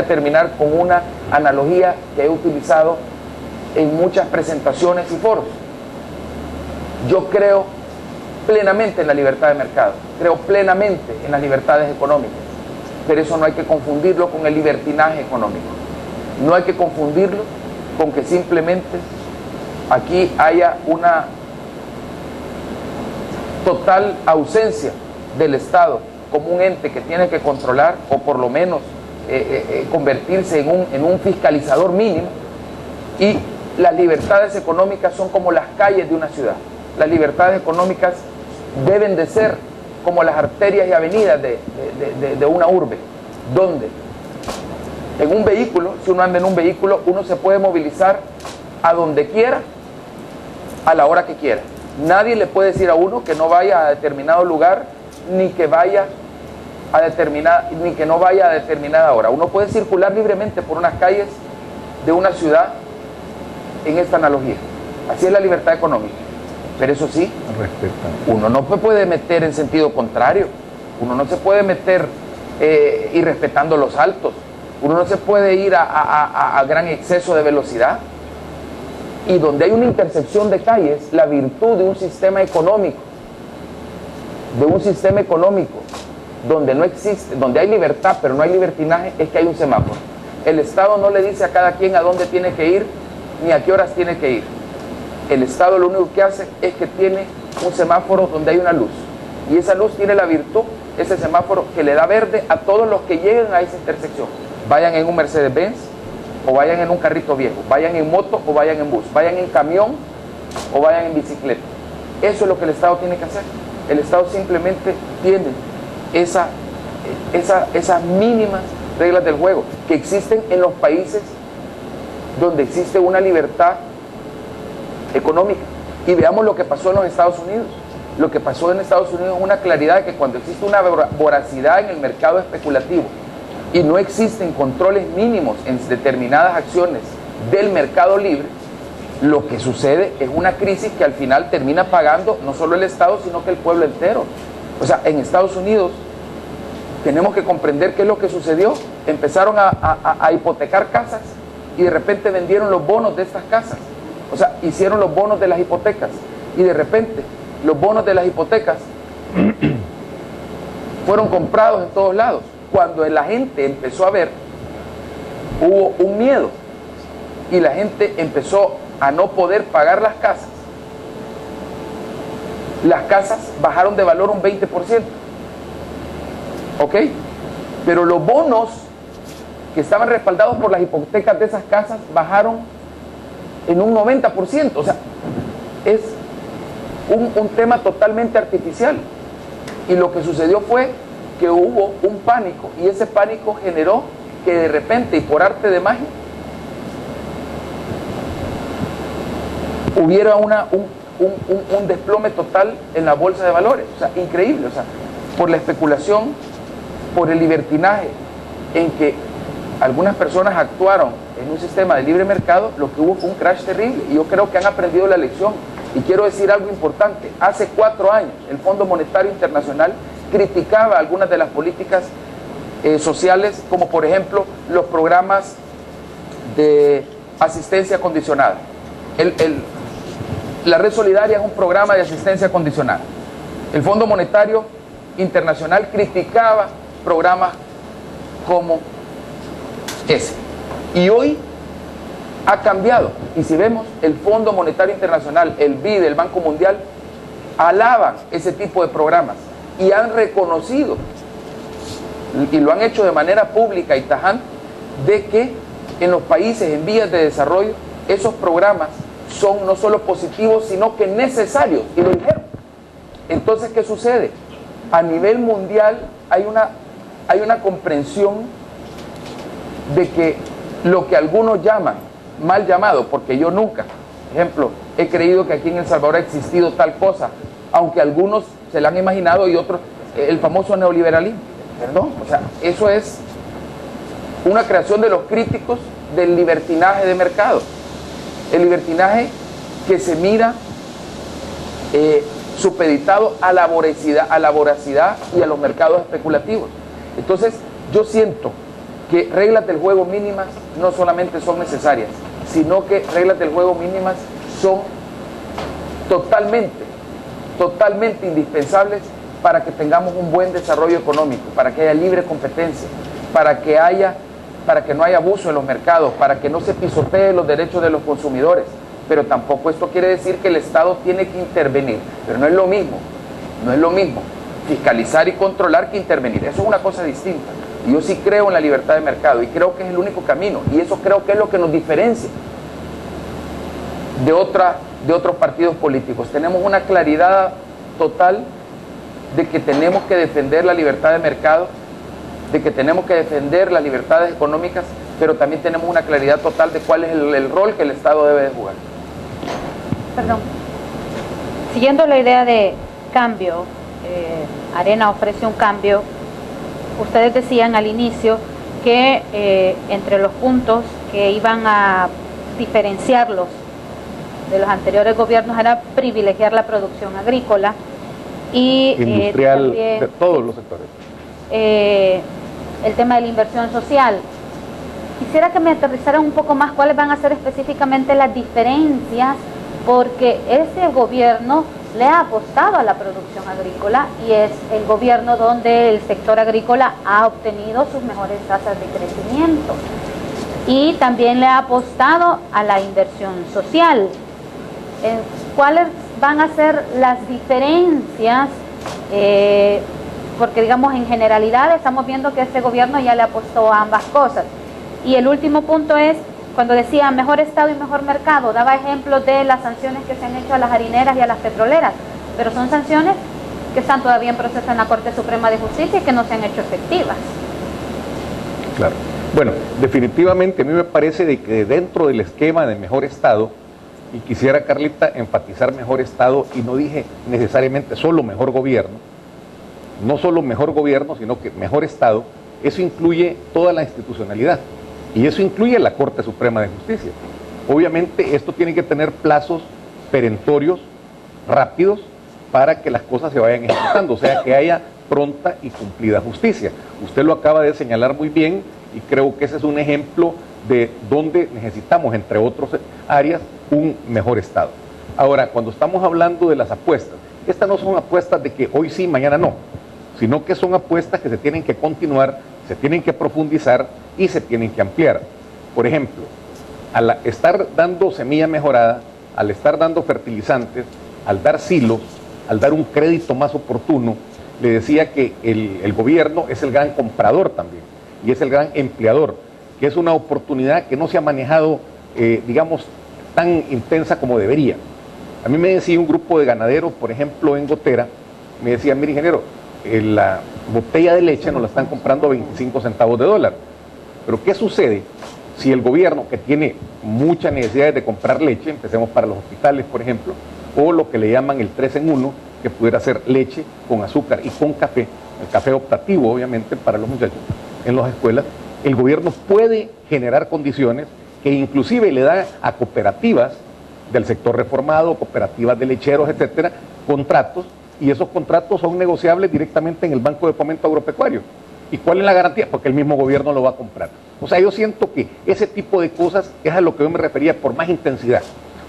a terminar con una analogía que he utilizado en muchas presentaciones y foros. Yo creo plenamente en la libertad de mercado, creo plenamente en las libertades económicas, pero eso no hay que confundirlo con el libertinaje económico. No hay que confundirlo con que simplemente aquí haya una total ausencia del Estado como un ente que tiene que controlar o por lo menos convertirse en un fiscalizador mínimo, y las libertades económicas son como las calles de una ciudad. Las libertades económicas deben de ser como las arterias y avenidas de una urbe, donde en un vehículo, si uno anda en un vehículo, uno se puede movilizar a donde quiera, a la hora que quiera. Nadie le puede decir a uno que no vaya a determinado lugar, ni que vaya ni que no vaya a determinada hora. Uno puede circular libremente por unas calles de una ciudad en esta analogía. Así es la libertad económica. Pero eso sí, uno no se puede meter en sentido contrario. Uno no se puede meter irrespetando los altos. Uno no se puede ir a gran exceso de velocidad. Y donde hay una intersección de calles, la virtud de un sistema económico, donde no existe, donde hay libertad pero no hay libertinaje, es que hay un semáforo. El Estado no le dice a cada quien a dónde tiene que ir ni a qué horas tiene que ir. El Estado lo único que hace es que tiene un semáforo donde hay una luz, y esa luz tiene la virtud, ese semáforo, que le da verde a todos los que lleguen a esa intersección, vayan en un Mercedes-Benz o vayan en un carrito viejo, vayan en moto o vayan en bus, vayan en camión o vayan en bicicleta. Eso es lo que el Estado tiene que hacer. El Estado simplemente tiene esas mínimas reglas del juego que existen en los países donde existe una libertad económica. Y veamos lo que pasó en los Estados Unidos. Lo que pasó en Estados Unidos es una claridad de que cuando existe una voracidad en el mercado especulativo y no existen controles mínimos en determinadas acciones del mercado libre, lo que sucede es una crisis que al final termina pagando no solo el Estado, sino que el pueblo entero. O sea, en Estados Unidos tenemos que comprender qué es lo que sucedió. Empezaron a hipotecar casas y de repente vendieron los bonos de estas casas. O sea, hicieron los bonos de las hipotecas y de repente los bonos de las hipotecas fueron comprados en todos lados. Cuando la gente empezó a ver, hubo un miedo y la gente empezó a no poder pagar las casas. Las casas bajaron de valor un 20%. ¿Ok? Pero los bonos que estaban respaldados por las hipotecas de esas casas bajaron en un 90%. O sea, es un tema totalmente artificial. Y lo que sucedió fue que hubo un pánico, y ese pánico generó que de repente y por arte de magia hubiera un desplome total en la bolsa de valores. O sea, increíble. O sea, por la especulación, por el libertinaje en que algunas personas actuaron en un sistema de libre mercado, lo que hubo fue un crash terrible. Y yo creo que han aprendido la lección. Y quiero decir algo importante. Hace 4 años el Fondo Monetario Internacional criticaba algunas de las políticas sociales, como por ejemplo los programas de asistencia condicionada. La Red Solidaria es un programa de asistencia condicionada. El Fondo Monetario Internacional criticaba programas como ese. Y hoy ha cambiado. Y si vemos, el Fondo Monetario Internacional, el BID, el Banco Mundial, alaban ese tipo de programas y han reconocido, y lo han hecho de manera pública y tajante, de que en los países en vías de desarrollo esos programas son no solo positivos, sino que necesarios, y lo dijeron. Entonces, ¿qué sucede? A nivel mundial hay una comprensión de que lo que algunos llaman, mal llamado, porque yo nunca, por ejemplo, he creído que aquí en El Salvador ha existido tal cosa, aunque algunos se la han imaginado y otros, el famoso neoliberalismo. Perdón, o sea, eso es una creación de los críticos del libertinaje de mercado. El libertinaje que se mira supeditado a la voracidad y a los mercados especulativos. Entonces, yo siento que reglas del juego mínimas no solamente son necesarias, sino que reglas del juego mínimas son totalmente indispensables para que tengamos un buen desarrollo económico, para que haya libre competencia, para que no haya abuso en los mercados, para que no se pisotee los derechos de los consumidores. Pero tampoco esto quiere decir que el Estado tiene que intervenir, pero no es lo mismo fiscalizar y controlar que intervenir, eso es una cosa distinta. Y yo sí creo en la libertad de mercado y creo que es el único camino, y eso creo que es lo que nos diferencia de otros partidos políticos. Tenemos una claridad total de que tenemos que defender la libertad de mercado, de que tenemos que defender las libertades económicas, pero también tenemos una claridad total de cuál es el rol que el Estado debe de jugar. Perdón. Siguiendo la idea de cambio, Arena ofrece un cambio. Ustedes decían al inicio que entre los puntos que iban a diferenciarlos de los anteriores gobiernos era privilegiar la producción agrícola y industrial, también, de todos los sectores. El tema de la inversión social. Quisiera que me aterrizaran un poco más cuáles van a ser específicamente las diferencias, porque ese gobierno le ha apostado a la producción agrícola y es el gobierno donde el sector agrícola ha obtenido sus mejores tasas de crecimiento, y también le ha apostado a la inversión social. ¿Cuáles van a ser las diferencias? Porque digamos en generalidad estamos viendo que este gobierno ya le apostó a ambas cosas. Y el último punto es, cuando decía mejor Estado y mejor mercado, daba ejemplos de las sanciones que se han hecho a las harineras y a las petroleras, pero son sanciones que están todavía en proceso en la Corte Suprema de Justicia y que no se han hecho efectivas. Claro. Bueno, definitivamente a mí me parece de que dentro del esquema de mejor Estado, y quisiera, Carlita, enfatizar mejor Estado, y no dije necesariamente solo mejor gobierno, no solo mejor gobierno, sino que mejor Estado, eso incluye toda la institucionalidad, y eso incluye la Corte Suprema de Justicia. Obviamente esto tiene que tener plazos perentorios, rápidos, para que las cosas se vayan ejecutando, o sea, que haya pronta y cumplida justicia. Usted lo acaba de señalar muy bien, y creo que ese es un ejemplo de donde necesitamos, entre otras áreas, un mejor Estado. Ahora, cuando estamos hablando de las apuestas, estas no son apuestas de que hoy sí, mañana no, sino que son apuestas que se tienen que continuar, se tienen que profundizar y se tienen que ampliar. Por ejemplo, al estar dando semilla mejorada, al estar dando fertilizantes, al dar silos, al dar un crédito más oportuno, le decía que el gobierno es el gran comprador también y es el gran empleador, que es una oportunidad que no se ha manejado, digamos, tan intensa como debería. A mí me decía un grupo de ganaderos, por ejemplo, en Gotera, me decía, mire, ingeniero, la botella de leche nos la están comprando a 25 centavos de dólar. Pero ¿qué sucede si el gobierno, que tiene muchas necesidades de comprar leche, empecemos para los hospitales, por ejemplo, o lo que le llaman el 3 en 1, que pudiera ser leche con azúcar y con café, el café optativo, obviamente, para los muchachos en las escuelas, el gobierno puede generar condiciones que inclusive le da a cooperativas del sector reformado, cooperativas de lecheros, etcétera, contratos, y esos contratos son negociables directamente en el Banco de Fomento Agropecuario. ¿Y cuál es la garantía? Porque el mismo gobierno lo va a comprar. O sea, yo siento que ese tipo de cosas es a lo que yo me refería por más intensidad.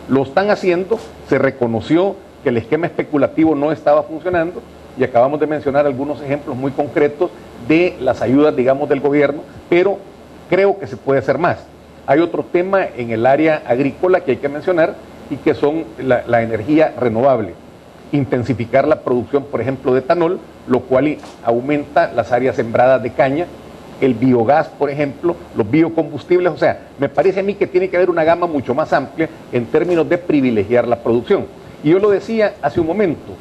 Lo están haciendo, se reconoció que el esquema especulativo no estaba funcionando y acabamos de mencionar algunos ejemplos muy concretos de las ayudas, digamos, del gobierno, pero creo que se puede hacer más. Hay otro tema en el área agrícola que hay que mencionar y que son la energía renovable. Intensificar la producción, por ejemplo, de etanol, lo cual aumenta las áreas sembradas de caña, el biogás, por ejemplo, los biocombustibles. O sea, me parece a mí que tiene que haber una gama mucho más amplia en términos de privilegiar la producción. Y yo lo decía hace un momento,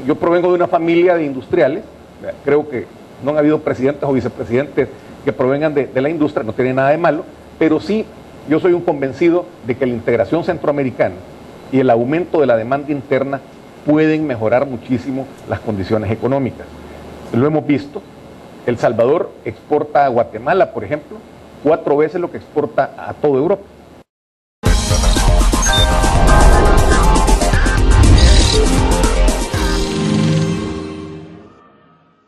yo provengo de una familia de industriales, creo que no han habido presidentes o vicepresidentes que provengan de la industria, no tiene nada de malo, pero sí, yo soy un convencido de que la integración centroamericana y el aumento de la demanda interna pueden mejorar muchísimo las condiciones económicas. Lo hemos visto, El Salvador exporta a Guatemala, por ejemplo, 4 veces lo que exporta a toda Europa.